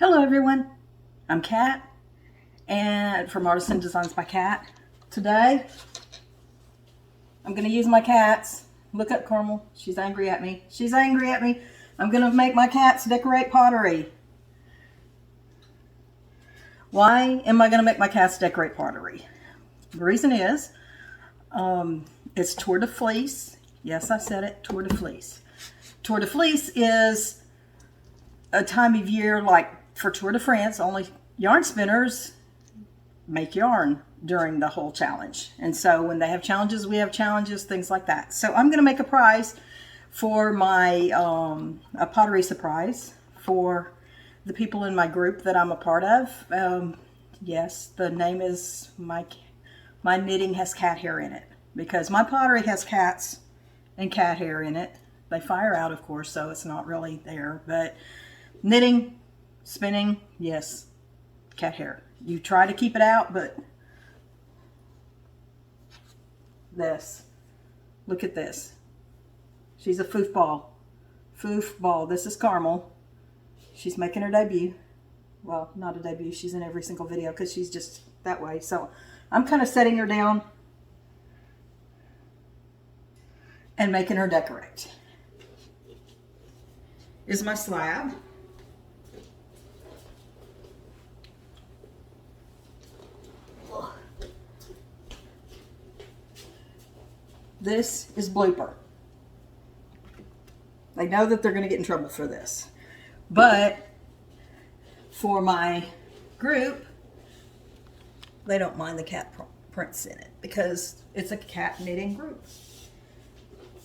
Hello everyone, I'm Kat and from Artisan Designs by Kat. Today I'm going to use my cats. Look up Carmel, she's angry at me. She's angry at me. I'm going to make my cats decorate pottery. Why am I going to make my cats decorate pottery? The reason is it's Tour de Fleece. Yes, I said it, Tour de Fleece. Tour de Fleece is a time of year like for Tour de France, only yarn spinners make yarn during the whole challenge. And so when they have challenges, we have challenges, things like that. So I'm going to make a prize for my a pottery surprise for the people in my group that I'm a part of. Yes, the name is my knitting has cat hair in it because my pottery has cats and cat hair in it. They fire out, of course, so it's not really there, but knitting, spinning, yes, cat hair. You try to keep it out, but look at this. She's a foofball. Foofball. This is Carmel. She's making her debut. Well, not a debut. She's in every single video because she's just that way. So I'm kind of setting her down and making her decorate. Is my slab. This is blooper. They know that they're going to get in trouble for this. But for my group, they don't mind the cat prints in it because it's a cat knitting group.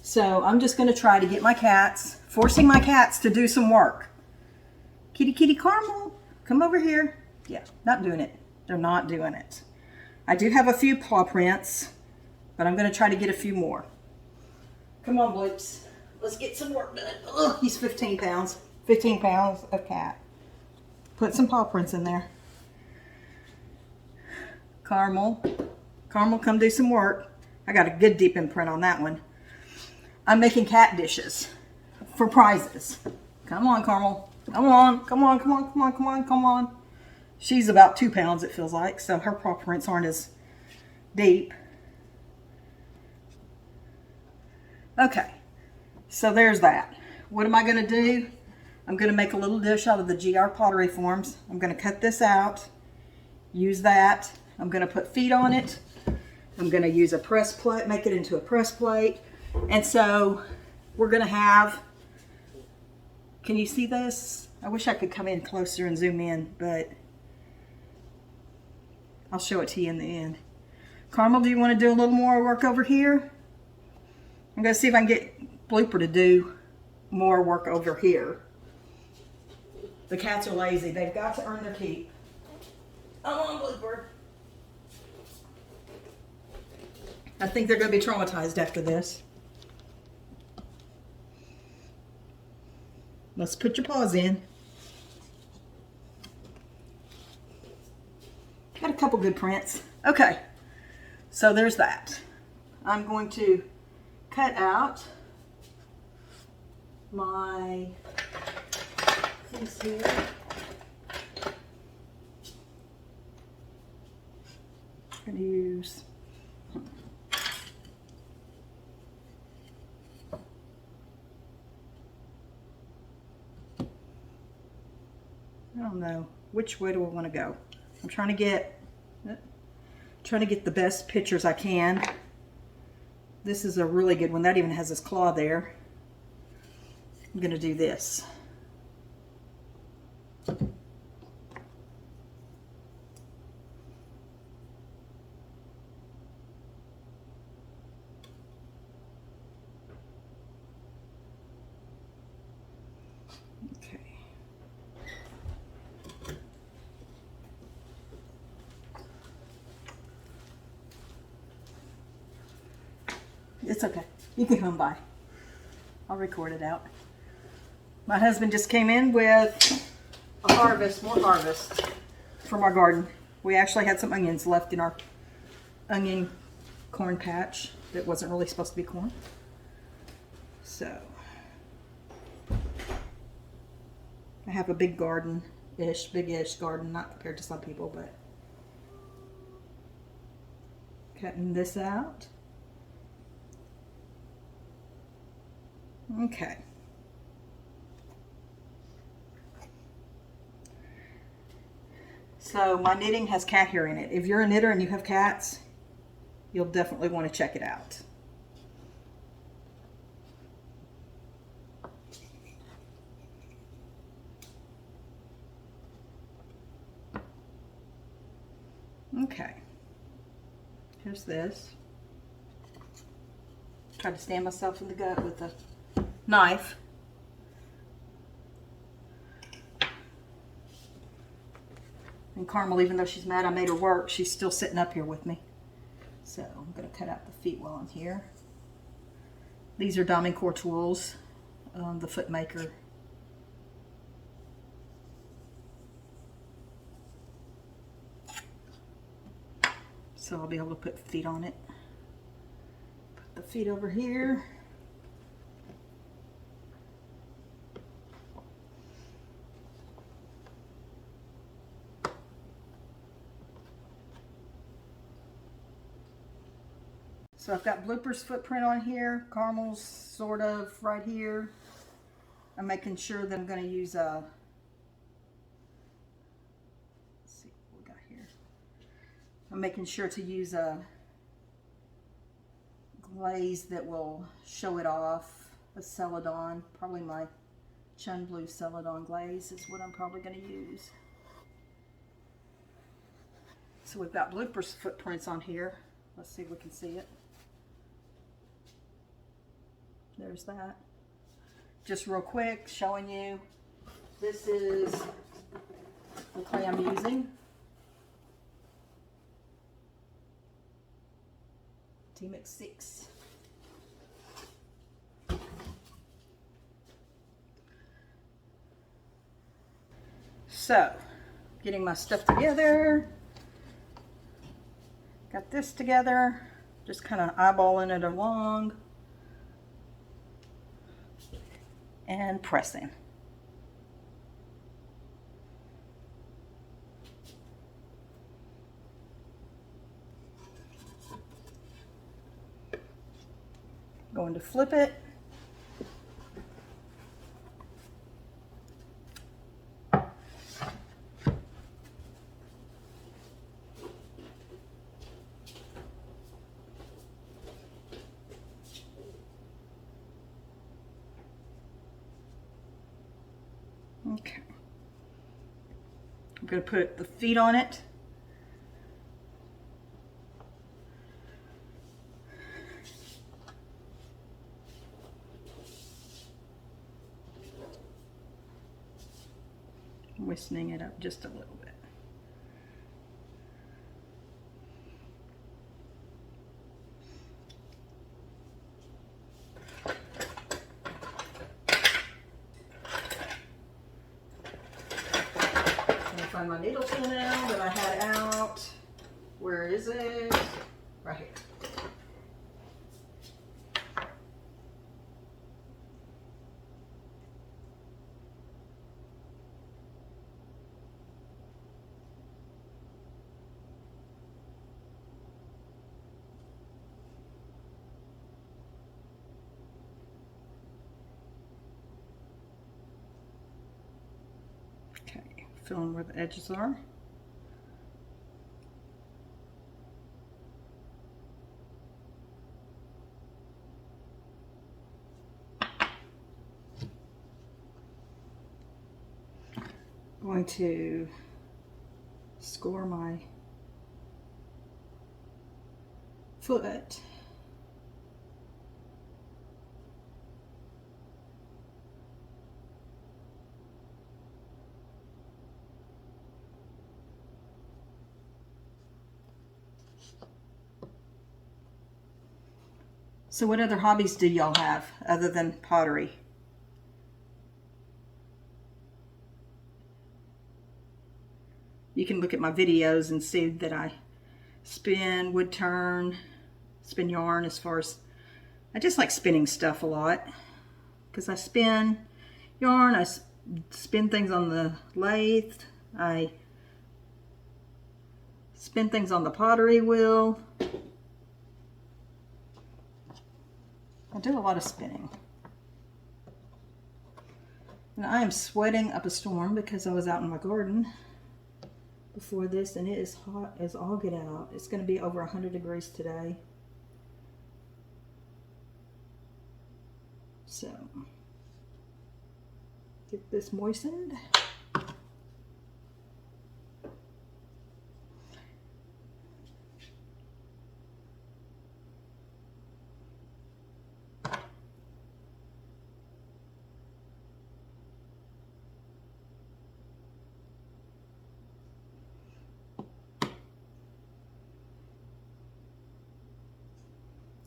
So I'm just going to try to get my cats, forcing my cats to do some work. Kitty, kitty, Carmel, come over here. Yeah, not doing it. They're not doing it. I do have a few paw prints, but I'm going to try to get a few more. Come on, Bloops. Let's get some work done. Ugh, he's 15 pounds. 15 pounds of cat. Put some paw prints in there. Carmel. Carmel, come do some work. I got a good deep imprint on that one. I'm making cat dishes for prizes. Come on, Carmel. Come on, come on, come on, come on, come on, come on. She's about 2 pounds, it feels like, so her paw prints aren't as deep. Okay, so there's that. What am I going to do? I'm going to make a little dish out of the GR pottery forms. I'm going to cut this out, use that. I'm going to put feet on it. I'm going to use a press plate, make it into a press plate. And so we're going to have, can you see this? I wish I could come in closer and zoom in, but I'll show it to you in the end. Carmel, do you want to do a little more work over here? I'm going to see if I can get Blooper to do more work over here. The cats are lazy. They've got to earn their keep. Come on, Blooper. I think they're going to be traumatized after this. Let's put your paws in. Got a couple good prints. Okay, so there's that. I'm going to cut out my piece here. I'm going to use I don't know which way do I want to go. I'm trying to get the best pictures I can. This is a really good one. That even has his claw there. I'm going to do this. Okay. It's okay. You can come by. I'll record it out. My husband just came in with a harvest, more harvest from our garden. We actually had some onions left in our onion corn patch that wasn't really supposed to be corn. So I have a big garden big-ish garden, not compared to some people, but cutting this out. Okay. So my knitting has cat hair in it. If you're a knitter and you have cats, you'll definitely want to check it out. Okay. Here's this. Try to stab myself in the gut with a knife. And Carmel, even though she's mad I made her work, she's still sitting up here with me. So I'm going to cut out the feet while I'm here. These are Diamond Core tools, the foot maker. So I'll be able to put feet on it. Put the feet over here. So I've got Blooper's footprint on here, Carmel's sort of right here. I'm making sure that I'm going to use a, let's see what we got here. I'm making sure to use a glaze that will show it off, a Celadon, probably my Chun Blue Celadon glaze is what I'm probably going to use. So we've got Blooper's footprints on here. Let's see if we can see it. There's that. Just real quick, showing you, this is the clay I'm using. T-Mix 6. So, getting my stuff together. Got this together. Just kind of eyeballing it along. And pressing. Going to flip it. Okay. I'm going to put the feet on it. Whisking it up just a little bit. Find my needle tool now that I had out. Where is it? Right here. Okay, filling where the edges are. Going to score my foot. So what other hobbies do y'all have other than pottery? You can look at my videos and see that I spin, wood turn, spin yarn. As far as, I just like spinning stuff a lot because I spin yarn, I spin things on the lathe. I spin things on the pottery wheel. I do a lot of spinning. And I am sweating up a storm because I was out in my garden before this, and it is hot as all get out. It's going to be over 100 degrees today. So, get this moistened.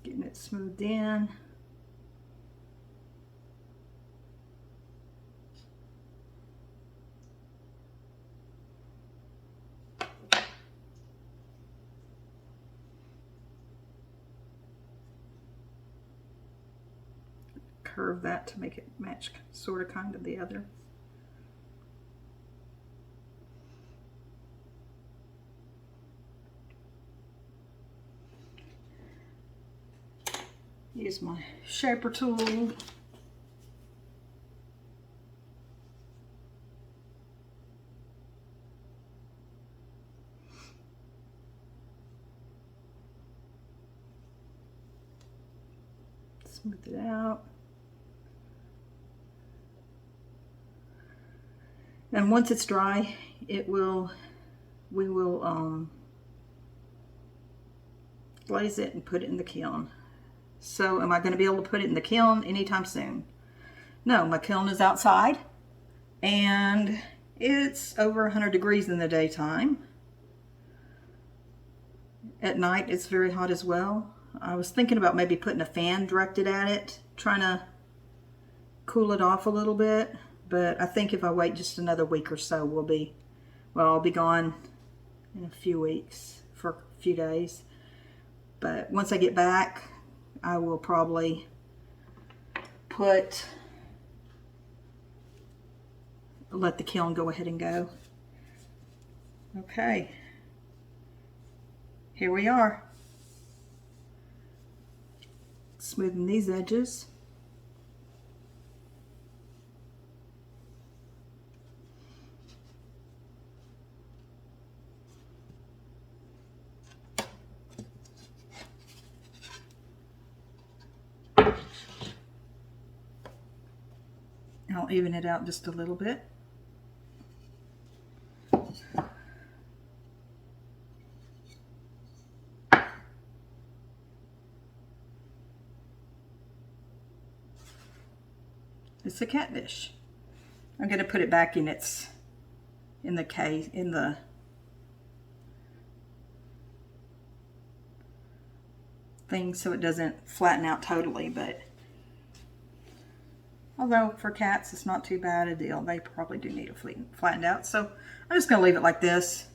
Getting it smoothed in. Curve that to make it match sort of kind of the other. Use my shaper tool. Smooth it out. And once it's dry, we will glaze it and put it in the kiln. So am I going to be able to put it in the kiln anytime soon? No, my kiln is outside and it's over 100 degrees in the daytime. At night it's very hot as well. I was thinking about maybe putting a fan directed at it, trying to cool it off a little bit. But I think if I wait just another week or so, I'll be gone in a few weeks, for a few days. But once I get back, I will probably let the kiln go ahead and go. Okay, here we are. Smoothing these edges. I'll even it out just a little bit. It's a cat dish. I'm going to put it back in the case, in the thing so it doesn't flatten out totally, but although for cats it's not too bad a deal. They probably do need it flattened out. So I'm just going to leave it like this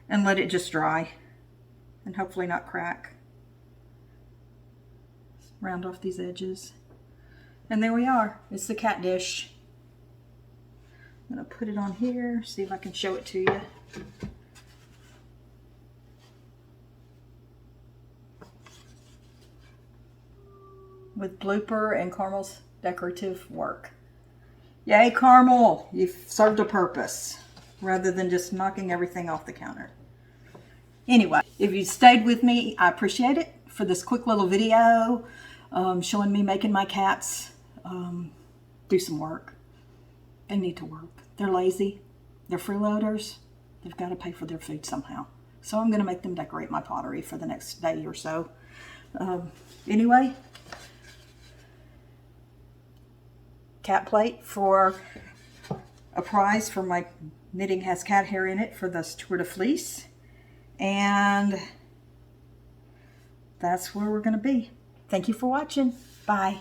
and let it just dry and hopefully not crack. Round off these edges. And there we are. It's the cat dish. I'm going to put it on here, see if I can show it to you. With Blooper and Carmel's decorative work. Yay, Carmel! You've served a purpose rather than just knocking everything off the counter. Anyway, if you stayed with me, I appreciate it for this quick little video showing me making my cats do some work. They need to work. They're lazy. They're freeloaders. They've got to pay for their food somehow. So I'm going to make them decorate my pottery for the next day or so. Anyway, cat plate for a prize for my knitting has cat hair in it for this tour de fleece. And that's where we're going to be. Thank you for watching. Bye.